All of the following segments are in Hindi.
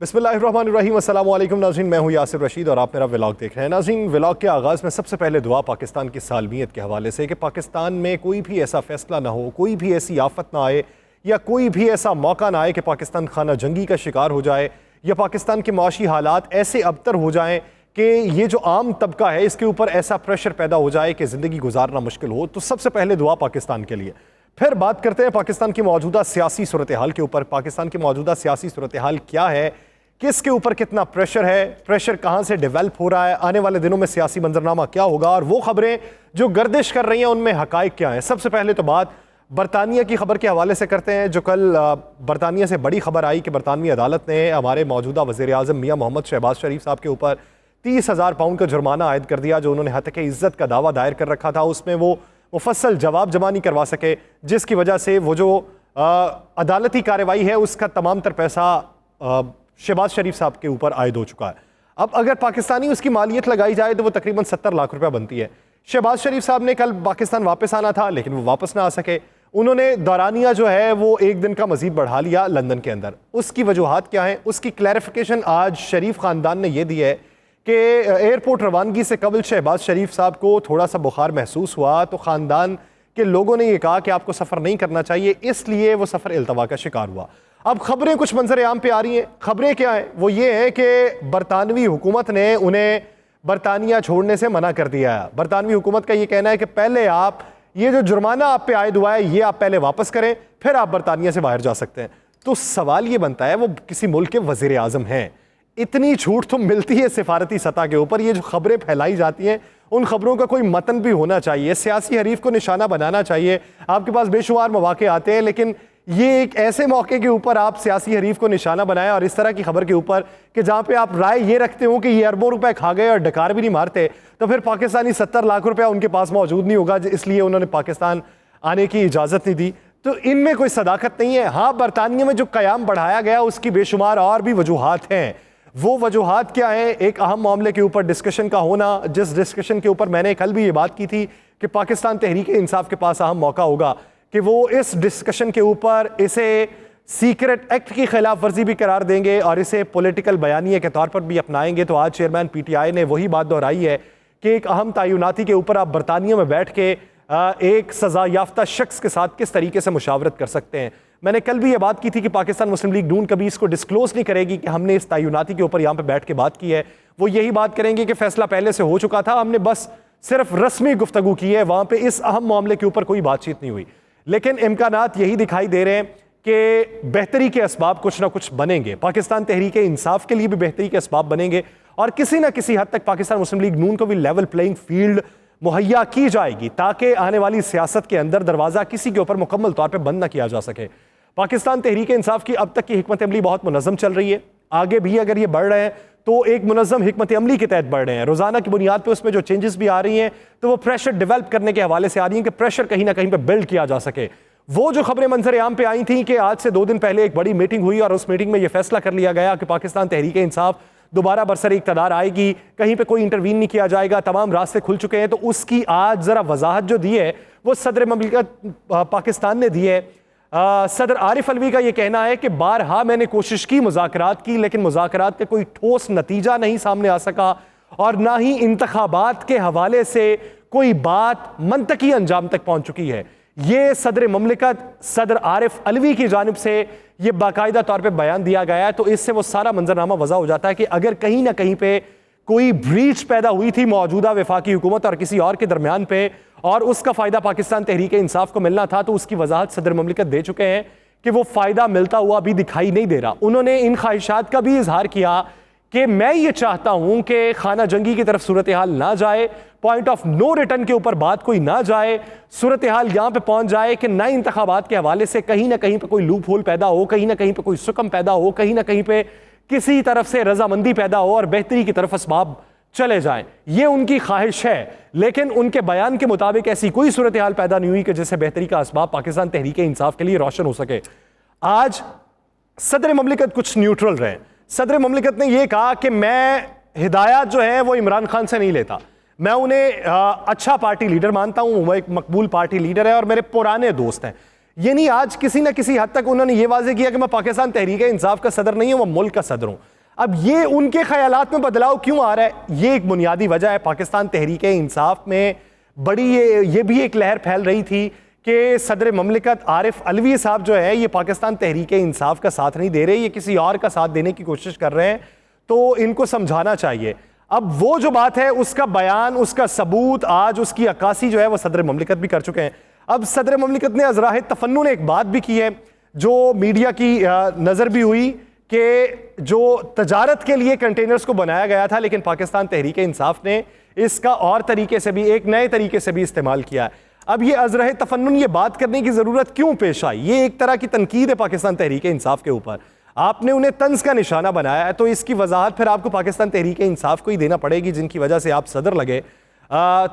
बिस्मिल्लाहिर्रहमानिर्रहीम। अस्सलाम वालेकुम नाज़रीन, मैं हूँ यासिर रशीद और आप मेरा व्लॉग देख रहे हैं। नाज़रीन, व्लॉग के आगाज़ में सबसे पहले दुआ पाकिस्तान की सालमियत के हवाले से कि पाकिस्तान में कोई भी ऐसा फ़ैसला ना हो, कोई भी ऐसी आफत ना आए या कोई भी ऐसा मौका ना आए कि पाकिस्तान खाना जंगी का शिकार हो जाए या पाकिस्तान के माशी हालात ऐसे अबतर हो जाएँ कि ये जो आम तबका है इसके ऊपर ऐसा प्रेशर पैदा हो जाए कि ज़िंदगी गुजारना मुश्किल हो। तो सबसे पहले दुआ पाकिस्तान के लिए। फिर बात करते हैं पाकिस्तान की मौजूदा सियासी सूरत हाल के ऊपर। पाकिस्तान की मौजूदा सियासी सूरत हाल क्या है, किसके ऊपर कितना प्रेशर है, प्रेशर कहाँ से डेवलप हो रहा है, आने वाले दिनों में सियासी मंजरनामा क्या होगा और वो खबरें जो गर्दिश कर रही हैं उनमें हकायक क्या है। सबसे पहले तो बात बरतानिया की खबर के हवाले से करते हैं। जो कल बरतानिया से बड़ी खबर आई कि बरतानवी अदालत ने हमारे मौजूदा वज़ीर आज़म मियाँ मोहम्मद शहबाज शरीफ साहब के ऊपर 30,000 पाउंड का जुर्माना आयद कर दिया। जो उन्होंने हत्या की इज्जत का दावा दायर कर रखा था उसमें वो मुफस्सल जवाब जमा नहीं करवा सके, जिसकी वजह से वो जो अदालती कार्रवाई है उसका तमाम तर पैसा शहबाज शरीफ साहब के ऊपर आयद हो चुका है। अब अगर पाकिस्तानी उसकी मालियत लगाई जाए तो वो तकरीबन 70 लाख रुपया बनती है। शहबाज शरीफ साहब ने कल पाकिस्तान वापस आना था लेकिन वो वापस ना आ सके। उन्होंने दौरानिया जो है वो एक दिन का मजीद बढ़ा लिया लंदन के अंदर। उसकी वजूहात क्या है, उसकी क्लैरिफिकेशन आज शरीफ ख़ानदान ने यह दी है कि एयरपोर्ट रवानगी से कबल शहबाज शरीफ साहब को थोड़ा सा बुखार महसूस हुआ तो ख़ानदान के लोगों ने यह कहा कि आपको सफ़र नहीं करना चाहिए, इसलिए वो सफ़र इल्तवा का शिकार हुआ। अब खबरें कुछ मंजर आम पे आ रही हैं। खबरें क्या हैं, वो ये हैं कि बरतानवी हुकूमत ने उन्हें बरतानिया छोड़ने से मना कर दिया है। बरतानवी हुकूमत का ये कहना है कि पहले आप ये जो जुर्माना आप पे आयद हुआ है ये आप पहले वापस करें, फिर आप बरतानिया से बाहर जा सकते हैं। तो सवाल ये बनता है, वो किसी मुल्क के वज़ीर आज़म हैं, इतनी छूट तो मिलती है सिफारती सतह के ऊपर। ये जो खबरें फैलाई जाती हैं उन खबरों का कोई मतन भी होना चाहिए, सियासी हरीफ को निशाना बनाना चाहिए। आपके पास बेशुमार मौके आते हैं लेकिन ये एक ऐसे मौके के ऊपर आप सियासी हरीफ को निशाना बनाएं और इस तरह की खबर के ऊपर कि जहां पे आप राय ये रखते हो कि ये अरबों रुपए खा गए और डकार भी नहीं मारते, तो फिर पाकिस्तानी 70 लाख रुपया उनके पास मौजूद नहीं होगा, इसलिए उन्होंने पाकिस्तान आने की इजाज़त नहीं दी। तो इनमें कोई सदाकत नहीं है। हाँ, बरतानिया में जो क़याम बढ़ाया गया उसकी बेशुमार और भी वजूहात हैं। वो वजूहात क्या है, एक अहम मामले के ऊपर डिस्कशन का होना, जिस डिस्कशन के ऊपर मैंने कल भी ये बात की थी कि पाकिस्तान तहरीक इंसाफ के पास अहम मौका होगा कि वो इस डिस्कशन के ऊपर इसे सीक्रेट एक्ट की खिलाफ वर्जी भी करार देंगे और इसे पॉलिटिकल बयानिए के तौर पर भी अपनाएंगे। तो आज चेयरमैन PTI ने वही बात दोहराई है कि एक अहम तयनाती के ऊपर आप बरतानिया में बैठ के एक सज़ा याफ्ता शख्स के साथ किस तरीके से मुशावरत कर सकते हैं। मैंने कल भी ये बात की थी कि पाकिस्तान मुस्लिम लीग नून कभी इसको डिस्क्लोज नहीं करेगी कि हमने इस तयनाती के ऊपर यहाँ पे बैठ के बात की है। वो यही बात करेंगे कि फैसला पहले से हो चुका था, हमने बस सिर्फ रस्मी गुफ्तगू की है, वहाँ पे इस अहम मामले के ऊपर कोई बातचीत नहीं हुई। लेकिन इम्कानात यही दिखाई दे रहे हैं कि बेहतरी के असबाब कुछ ना कुछ बनेंगे, पाकिस्तान तहरीक इंसाफ के लिए भी बेहतरी के असबाब बनेंगे और किसी ना किसी हद तक पाकिस्तान मुस्लिम लीग नून को भी लेवल प्लेइंग फील्ड मुहैया की जाएगी ताकि आने वाली सियासत के अंदर दरवाज़ा किसी के ऊपर मुकम्मल तौर पर बंद ना किया जा सके। पाकिस्तान तहरीक इंसाफ की अब तक की हिकमत अमली बहुत मुनज़्ज़म चल रही है। आगे भी अगर ये बढ़ रहे हैं तो एक मुनज़्ज़म हिकमत अमली के तहत बढ़ रहे हैं। रोज़ाना की बुनियाद पे उसमें जो चेंजेस भी आ रही हैं तो वो प्रेशर डेवलप करने के हवाले से आ रही हैं कि प्रेशर कहीं ना कहीं पे बिल्ड किया जा सके। वो जो खबरें मंजर आम पे आई थी कि आज से 2 दिन पहले एक बड़ी मीटिंग हुई और उस मीटिंग में यह फैसला कर लिया गया कि पाकिस्तान तहरीक इंसाफ दोबारा बरसर इक़्तिदार आएगी, कहीं पे कोई इंटरवीन नहीं किया जाएगा, तमाम रास्ते खुल चुके हैं। तो उसकी आज ज़रा वजाहत जो दी है वो सदर ममलिकत पाकिस्तान ने दी है। सदर आरिफ अलवी का ये कहना है कि बारहा मैंने कोशिश की, मुज़ाकरात की, लेकिन मुज़ाकरात का कोई ठोस नतीजा नहीं सामने आ सका और ना ही इंतखाबात के हवाले से कोई बात मंतकी अंजाम तक पहुंच चुकी है। ये सदर ममलिकत सदर आरिफ अलवी की जानिब से ये बाकायदा तौर पे बयान दिया गया है। तो इससे वो सारा मंजरनामा वज़ा हो जाता है कि अगर कहीं ना कहीं पे कोई ब्रीच पैदा हुई थी मौजूदा वफाकी हुकूमत और किसी और के दरमियान पे और उसका फ़ायदा पाकिस्तान तहरीक इंसाफ को मिलना था, तो उसकी वजाहत सदर ममलिकत दे चुके हैं कि वो फ़ायदा मिलता हुआ भी दिखाई नहीं दे रहा। उन्होंने इन ख्वाहिशात का भी इजहार किया कि मैं ये चाहता हूं कि खाना जंगी की तरफ सूरत हाल ना जाए, पॉइंट ऑफ नो रिटर्न के ऊपर बात कोई ना जाए, सूरत हाल यहाँ पे पहुंच जाए कि नए इंतखाबात के हवाले से कहीं ना कहीं पे कोई लूप होल पैदा हो, कहीं ना कहीं पे कोई सुकम पैदा हो, कहीं ना कहीं पे किसी तरफ से रजामंदी पैदा हो और बेहतरी की तरफ असबाब चले जाएं। ये उनकी ख्वाहिश है, लेकिन उनके बयान के मुताबिक ऐसी कोई सूरत हाल पैदा नहीं हुई कि जिससे बेहतरी का असबाब पाकिस्तान तहरीक इंसाफ के लिए रोशन हो सके। आज सदर ममलिकत कुछ न्यूट्रल रहे। सदर ममलिकत ने यह कहा कि मैं हिदायत जो है वो इमरान खान से नहीं लेता, मैं उन्हें अच्छा पार्टी लीडर मानता हूं, वो एक मकबूल पार्टी लीडर है और मेरे पुराने दोस्त हैं। यानी आज किसी न किसी हद तक उन्होंने ये वाजे किया कि मैं पाकिस्तान तहरीक इंसाफ का सदर नहीं हूं, मैं मुल्क का सदर हूं। अब ये उनके ख्यालात में बदलाव क्यों आ रहा है? ये एक बुनियादी वजह है। पाकिस्तान तहरीक इंसाफ में बड़ी ये भी एक लहर फैल रही थी कि सदर ममलिकत आरिफ अलवी साहब जो है ये पाकिस्तान तहरीक इंसाफ का साथ नहीं दे रहे, ये किसी और का साथ देने की कोशिश कर रहे हैं, तो इनको समझाना चाहिए। अब वो जो बात है उसका बयान, उसका सबूत, आज उसकी अक्कासी जो है वो सदर ममलिकत भी कर चुके हैं। अब सदर ममलिकत ने अज़राह तफन्नुन एक बात भी की है जो मीडिया की नज़र भी हुई कि जो तजारत के लिए कंटेनर्स को बनाया गया था, लेकिन पाकिस्तान तहरीक इंसाफ ने इसका और तरीके से भी, एक नए तरीके से भी इस्तेमाल किया है। अब ये अज़राह तफन्नुन ये बात करने की ज़रूरत क्यों पेश आई? ये एक तरह की तनकीद है पाकिस्तान तहरीक इंसाफ के ऊपर। आपने उन्हें तंज का निशाना बनाया है, तो इसकी वजाहत फिर आपको पाकिस्तान तहरीक इंसाफ को ही देना पड़ेगी, जिनकी वजह से आप सदर लगे।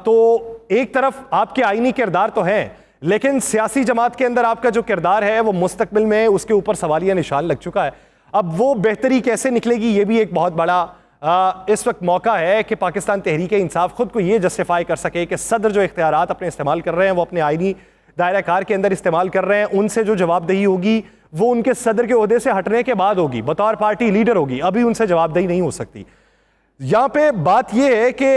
तो एक तरफ आपके आईनी किरदार तो हैं, लेकिन सियासी जमात के अंदर आपका जो किरदार है वो मुस्तकबिल में उसके ऊपर सवालिया निशान लग चुका है। अब वो बेहतरी कैसे निकलेगी, ये भी एक बहुत बड़ा इस वक्त मौका है कि पाकिस्तान तहरीक इंसाफ खुद को ये जस्टिफाई कर सके कि सदर जो इख्तियारात अपने इस्तेमाल कर रहे हैं वो अपने आईनी दायरा कार के अंदर इस्तेमाल कर रहे हैं, उनसे जो जवाबदेही होगी वो उनके सदर के ओहदे से हटने के बाद होगी, बतौर पार्टी लीडर होगी। अभी उनसे जवाबदेही नहीं हो सकती। यहां पे बात यह है कि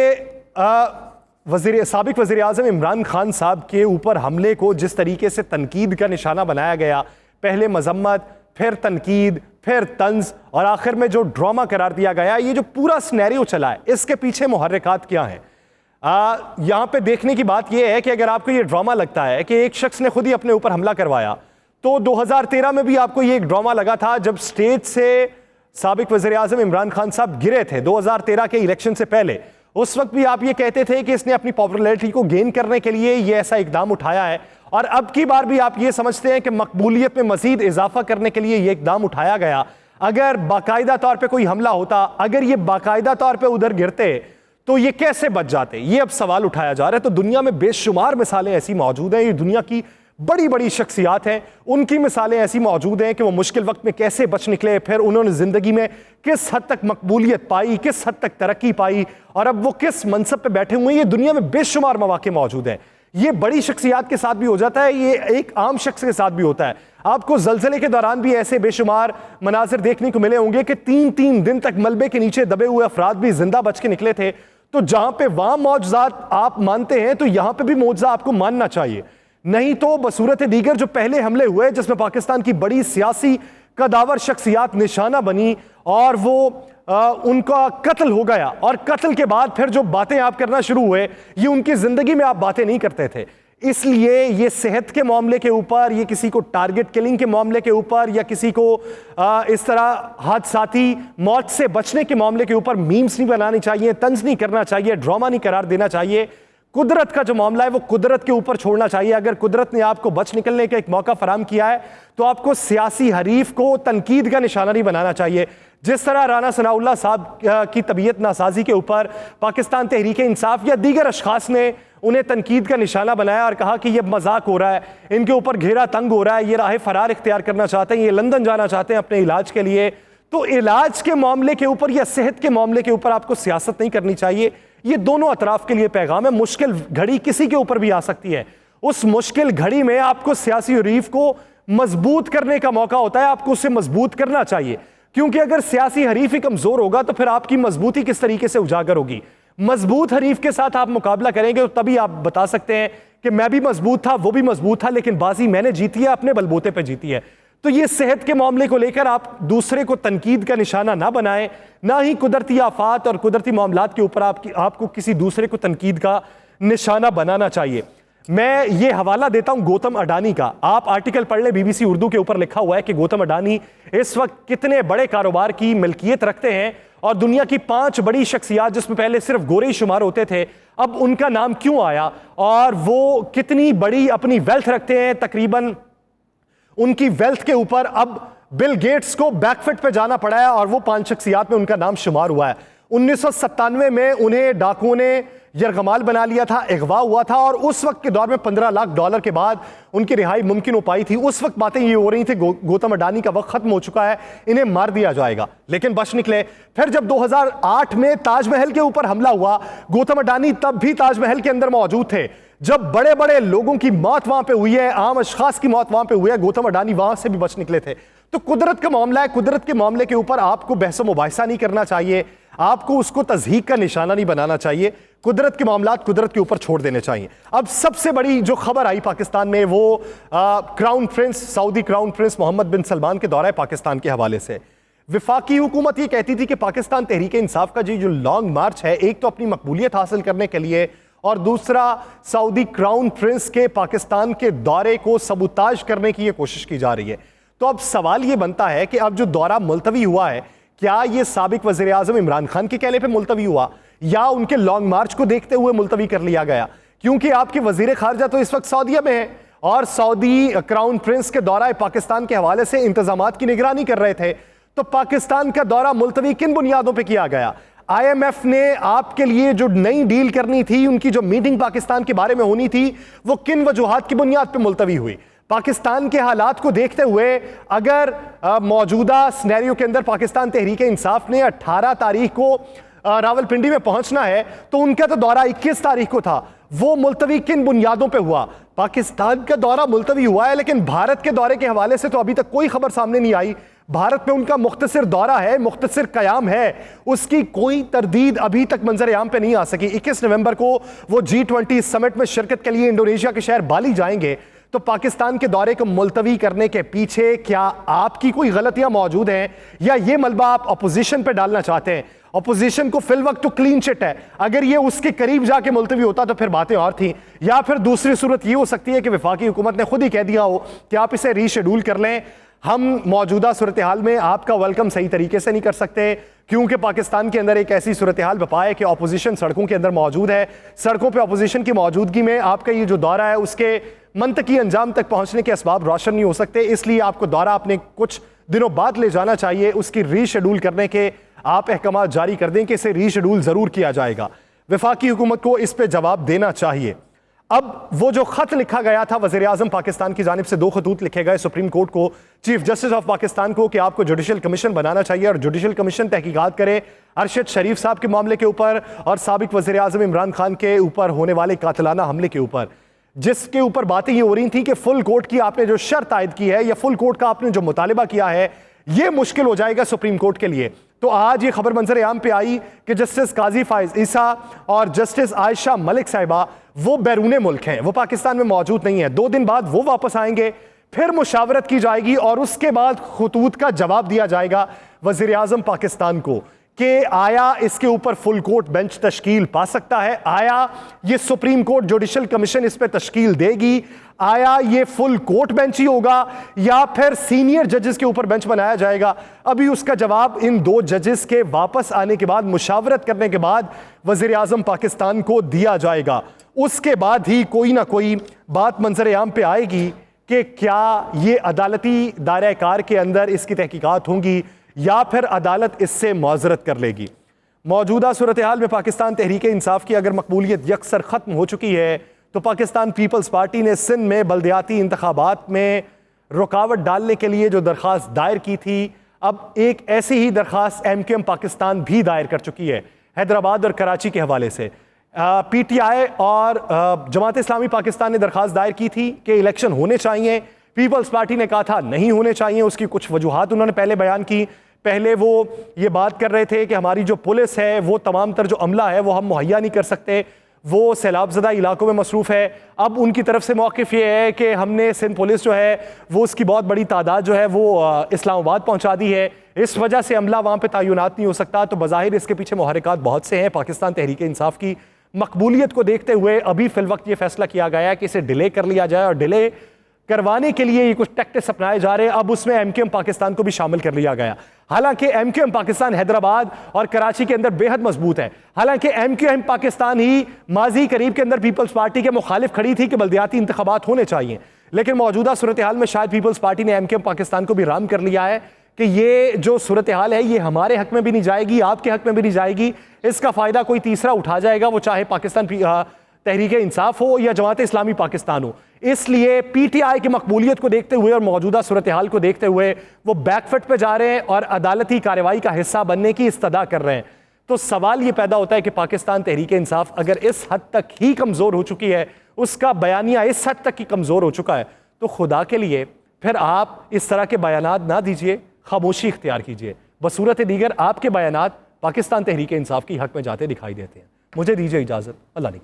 साबिक वज़ीर आज़म इमरान खान साहब के ऊपर हमले को जिस तरीके से तनकीद का निशाना बनाया गया, पहले मजम्मत, फिर तनकीद, फिर तंज और आखिर में जो ड्रामा करार दिया गया, ये जो पूरा सिनेरियो चला है इसके पीछे मुहर्रिकात क्या हैं? यहां पे देखने की बात यह है कि अगर आपको ये ड्रामा लगता है कि एक शख्स ने खुद ही अपने ऊपर हमला करवाया, तो 2013 में भी आपको ये एक ड्रामा लगा था जब स्टेज से साबिक वज़ीर आज़म इमरान खान साहब गिरे थे 2013 के इलेक्शन से पहले। उस वक्त भी आप ये कहते थे कि इसने अपनी पॉपुलैरिटी को गेन करने के लिए ये ऐसा इकदाम उठाया है, और अब की बार भी आप ये समझते हैं कि मकबूलियत में मजीद इजाफा करने के लिए ये इकदाम उठाया गया। अगर बाकायदा तौर पर कोई हमला होता, अगर ये बाकायदा तौर पर उधर गिरते, तो ये कैसे बच जाते? ये अब सवाल उठाया जा रहा है। तो दुनिया में बेशुमार मिसालें ऐसी मौजूद हैं, ये दुनिया की बड़ी बड़ी शख्सियात हैं, उनकी मिसालें ऐसी मौजूद हैं कि वो मुश्किल वक्त में कैसे बच निकले, फिर उन्होंने ज़िंदगी में किस हद तक मकबूलियत पाई, किस हद तक तरक्की पाई, और अब वो किस मनसब पे बैठे हुए हैं। ये दुनिया में बेशुमार मौके मौजूद हैं। ये बड़ी शख्सियात के साथ भी हो जाता है, ये एक आम शख्स के साथ भी होता है। आपको ज़लज़ले के दौरान भी ऐसे बेशुमार मनाजिर देखने को मिले होंगे कि 3-3 दिन तक मलबे के नीचे दबे हुए अफराद भी जिंदा बच के निकले थे। तो जहां पे वहां मौजज़ात आप मानते हैं, तो यहां पे भी मौजज़ा आपको मानना चाहिए। नहीं तो बसूरत दीगर जो पहले हमले हुए जिसमें पाकिस्तान की बड़ी सियासी कदावर शख्सियात निशाना बनी और वो उनका कत्ल हो गया, और कत्ल के बाद फिर जो बातें आप करना शुरू हुए, ये उनकी जिंदगी में आप बातें नहीं करते थे। इसलिए ये सेहत के मामले के ऊपर, ये किसी को टारगेट किलिंग के मामले के ऊपर, या किसी को इस तरह हादसाती मौत से बचने के मामले के ऊपर मीम्स नहीं बनानी चाहिए, तंज नहीं करना चाहिए, ड्रामा नहीं करार देना चाहिए। कुदरत का जो मामला है वो कुदरत के ऊपर छोड़ना चाहिए। अगर कुदरत ने आपको बच निकलने का एक मौका फराम किया है, तो आपको सियासी हरीफ को तनकीद का निशाना नहीं बनाना चाहिए। जिस तरह राना सनाउल्लाह साहब की तबीयत नासाजी के ऊपर पाकिस्तान तहरीक इंसाफ या दीगर अशखास ने उन्हें तनकीद का निशाना बनाया और कहा कि यह मजाक हो रहा है, इनके ऊपर घेरा तंग हो रहा है, ये राह फरार इख्तियार करना चाहते हैं, ये लंदन जाना चाहते हैं अपने इलाज के लिए, तो इलाज के मामले के ऊपर या सेहत के मामले के ऊपर आपको सियासत नहीं करनी चाहिए। ये दोनों अतराफ के लिए पैगाम है। मुश्किल घड़ी किसी के ऊपर भी आ सकती है। उस मुश्किल घड़ी में आपको सियासी हरीफ को मजबूत करने का मौका होता है, आपको उसे मजबूत करना चाहिए, क्योंकि अगर सियासी हरीफ ही कमजोर होगा तो फिर आपकी मजबूती किस तरीके से उजागर होगी। मजबूत हरीफ के साथ आप मुकाबला करेंगे तो तभी आप बता सकते हैं कि मैं भी मजबूत था, वो भी मजबूत था, लेकिन बाजी मैंने जीती है, अपने बलबूते पे जीती है। तो ये सेहत के मामले को लेकर आप दूसरे को तनकीद का निशाना ना बनाएं, ना ही कुदरती आफात और कुदरती मामलात के ऊपर आपको किसी दूसरे को तनकीद का निशाना बनाना चाहिए। मैं ये हवाला देता हूं गौतम अडानी का, आप आर्टिकल पढ़ लें, BBC उर्दू के ऊपर लिखा हुआ है कि गौतम अडानी इस वक्त कितने बड़े कारोबार की मिल्कियत रखते हैं, और दुनिया की 5 बड़ी शख्सियात जिसमें पहले सिर्फ गोरे ही शुमार होते थे, अब उनका नाम क्यों आया, और वो कितनी बड़ी अपनी वेल्थ रखते हैं। तकरीबन उनकी वेल्थ के ऊपर अब बिल गेट्स को बैकफिट पे जाना पड़ा है, और वो 5 शख्सियात में उनका नाम शुमार हुआ है। 1997 में उन्हें डाकुओं ने यरगमाल बना लिया था, अगवा हुआ था, और उस वक्त के दौर में $15 लाख के बाद उनकी रिहाई मुमकिन हो पाई थी। उस वक्त बातें ये हो रही थी गौतम अडानी का वक्त खत्म हो चुका है, इन्हें मार दिया जाएगा, लेकिन बच निकले। फिर जब 2008 में ताजमहल के ऊपर हमला हुआ, गौतम अडानी तब भी ताजमहल के अंदर मौजूद थे। जब बड़े बड़े लोगों की मौत वहां पे हुई है, आम अशखास की मौत वहां पे हुई है, गौतम अडानी वहां से भी बच निकले थे। तो कुदरत का मामला है, कुदरत के मामले के ऊपर आपको बहस मुबाहिसा नहीं करना चाहिए, आपको उसको तज़हीक का निशाना नहीं बनाना चाहिए। कुदरत के मामलात कुदरत के ऊपर छोड़ देने चाहिए। अब सबसे बड़ी जो खबर आई पाकिस्तान में वो crown prince, Saudi crown prince Mohammed bin Salman के दौरे पाकिस्तान के हवाले से। विफाकी हुकूमत ये कहती थी कि पाकिस्तान तहरीक इंसाफ का जो लॉन्ग मार्च है, एक तो अपनी मकबूलियत हासिल करने के लिए और दूसरा सऊदी क्राउन प्रिंस के पाकिस्तान के दौरे को सबूताज करने की ये कोशिश की जा रही है। तो अब सवाल ये बनता है कि अब जो दौरा मुलतवी हुआ है, क्या ये साबिक वज़ीर आज़म इमरान खान के कहने पे मुलतवी हुआ या उनके लॉन्ग मार्च को देखते हुए मुलतवी कर लिया गया? क्योंकि आपके वज़ीर खारजा तो इस वक्त सऊदीया में है और सऊदी क्राउन प्रिंस के दौरा पाकिस्तान के हवाले से इंतजामात की निगरानी कर रहे थे। तो पाकिस्तान का दौरा मुलतवी किन बुनियादों पर किया गया? IMF ने आपके लिए जो नई डील करनी थी, उनकी जो मीटिंग पाकिस्तान के बारे में होनी थी, वो किन वजूहात की बुनियाद पर मुलतवी हुई? पाकिस्तान के हालात को देखते हुए अगर मौजूदा सिनेरियो के अंदर पाकिस्तान तहरीक इंसाफ ने 18 तारीख को रावलपिंडी में पहुंचना है, तो उनका तो दौरा 21 तारीख को था। वो मुलतवी किन बुनियादों पे हुआ? पाकिस्तान का दौरा मुलतवी हुआ है, लेकिन भारत के दौरे के हवाले से तो अभी तक कोई खबर सामने नहीं आई। भारत में उनका मुख्तसर दौरा है, मुख्तसर कयाम है, उसकी कोई तरदीद अभी तक मंजर आम पे नहीं आ सकी। 21 नवंबर को वो G20 समिट में शिरकत के लिए इंडोनेशिया के शहर बाली जाएंगे। तो पाकिस्तान के दौरे को मुलतवी करने के पीछे क्या आपकी कोई गलतियां मौजूद हैं या ये मलबा आप अपोजिशन पे डालना चाहते हैं? अपोजिशन को फिल वक्त तो क्लीन चिट है, अगर ये उसके करीब जाके मुलतवी होता तो फिर बातें और थी। या फिर दूसरी सूरत ये हो सकती है कि वफाकी हुकूमत ने खुद ही कह दिया हो कि आप इसे रीशेड्यूल कर लें, हम मौजूदा सूरत हाल में आपका वेलकम सही तरीके से नहीं कर सकते, क्योंकि पाकिस्तान के अंदर एक ऐसी सूरत हाल बपा है कि अपोजिशन सड़कों के अंदर मौजूद है। सड़कों पर अपोजिशन की मौजूदगी में आपका ये जो दौरा है उसके मंतकी अंजाम तक पहुंचने के असबाब रोशन नहीं हो सकते, इसलिए आपको दौरा अपने कुछ दिनों बाद ले जाना चाहिए। उसकी रीशेड्यूल करने के आप अहकाम जारी कर दें कि इसे रीशेड्यूल जरूर किया जाएगा। वफाकी हुकूमत को इस पर जवाब देना चाहिए। अब वो जो खत लिखा गया था वज़ीर आज़म पाकिस्तान की जानिब से, 2 खतूत लिखे गए सुप्रीम कोर्ट को, चीफ जस्टिस ऑफ पाकिस्तान को, कि आपको जुडिशल कमीशन बनाना चाहिए और जुडिशल कमीशन तहकीकात करे अरशद शरीफ साहब के मामले के ऊपर और साबिक वज़ीर आज़म इमरान खान के ऊपर होने वाले कातिलाना हमले के ऊपर, जिसके ऊपर बातें ये हो रही थी कि फुल कोर्ट की आपने जो शर्त आयद की है या फुल कोर्ट का आपने जो मुतालिबा किया है, ये मुश्किल हो जाएगा सुप्रीम कोर्ट के लिए। तो आज ये खबर मंजर आम पे आई कि जस्टिस काजी फाइज ईसा और जस्टिस आयशा मलिक साहिबा वो बैरून मुल्क हैं, वो पाकिस्तान में मौजूद नहीं है। 2 दिन बाद वो वापस आएंगे, फिर मुशावरत की जाएगी और उसके बाद खतूत का जवाब दिया जाएगा वज़ीर आज़म पाकिस्तान को कि आया इसके ऊपर फुल कोर्ट बेंच तश्कील पा सकता है, आया ये सुप्रीम कोर्ट जुडिशल कमीशन इस पर तश्कील देगी, आया ये फुल कोर्ट बेंच ही होगा या फिर सीनियर जजेस के ऊपर बेंच बनाया जाएगा। अभी उसका जवाब इन 2 जजेस के वापस आने के बाद, मुशावरत करने के बाद वज़ीर आज़म पाकिस्तान को दिया जाएगा। उसके बाद ही कोई ना कोई बात मंजर आम पे आएगी कि क्या ये अदालती दायरा कार के अंदर इसकी तहकीकात होंगी या फिर अदालत इससे माजरत कर लेगी। मौजूदा सूरत हाल में पाकिस्तान तहरीक इंसाफ की अगर मकबूलियत यकसर ख़त्म हो चुकी है, तो पाकिस्तान पीपल्स पार्टी ने सिंध में बल्दियाती इंतखाबात में रुकावट डालने के लिए जो दरख्वास्त दायर की थी, अब एक ऐसी ही दरख्वास्त MQM पाकिस्तान भी दायर कर चुकी है हैदराबाद और कराची के हवाले से। PTI और जमात इस्लामी पाकिस्तान ने दरख्वास्त दायर की थी कि इलेक्शन होने चाहिए। पीपल्स पार्टी ने कहा था नहीं होने चाहिए, उसकी कुछ वजूहात उन्होंने पहले बयान की। पहले वो ये बात कर रहे थे कि हमारी जो पुलिस है वो तमाम तर जो अमला है वो हम मुहैया नहीं कर सकते, वो सैलाबज़दा इलाकों में मसरूफ़ है। अब उनकी तरफ से मौक़िफ़ ये है कि हमने सिंध पुलिस जो है वो उसकी बहुत बड़ी तादाद जो है वो इस्लामाबाद पहुँचा दी है, इस वजह से अमला वहाँ पर तैनात नहीं हो सकता। तो बज़ाहिर इसके पीछे मुहर्रिकात बहुत से हैं। पाकिस्तान तहरीक इंसाफ की मकबूलियत को देखते हुए अभी फ़िलवक्त ये फैसला किया गया है कि इसे डिले कर लिया जाए और डिले करवाने के लिए ये कुछ टैक्टिक्स अपनाए जा रहे हैं। अब उसमें MQM पाकिस्तान को भी शामिल कर लिया गया। हालांकि MQM पाकिस्तान हैदराबाद और कराची के अंदर बेहद मजबूत है। हालांकि MQM पाकिस्तान ही माजी करीब के अंदर पीपल्स पार्टी के मुखालिफ खड़ी थी कि बल्दियाती इंतखाबात होने चाहिए, लेकिन मौजूदा सूरत हाल में शायद पीपल्स पार्टी ने MQM पाकिस्तान को भी राम कर लिया है कि ये जो सूरत हाल है ये हमारे हक में भी नहीं जाएगी, आपके हक में भी नहीं जाएगी। इसका फ़ायदा कोई तीसरा उठा जाएगा, वो चाहे पाकिस्तान तहरीक इंसाफ हो या जमात इस्लामी पाकिस्तान हो। इसलिए PTI की मकबूलियत को देखते हुए और मौजूदा सूरत हाल को देखते हुए वो बैकफुट पे जा रहे हैं और अदालती कार्रवाई का हिस्सा बनने की इस्तदा कर रहे हैं। तो सवाल ये पैदा होता है कि पाकिस्तान तहरीक इंसाफ अगर इस हद तक ही कमज़ोर हो चुकी है, उसका बयानिया इस हद तक की कमज़ोर हो चुका है, तो खुदा के लिए फिर आप इस तरह के बयानात ना दीजिए, खामोशी इख्तियार कीजिए। बसूरत दीगर आपके बयानात पाकिस्तान तहरीक इंसाफ की हक में जाते दिखाई देते हैं। मुझे दीजिए इजाज़त, अल्लाह ने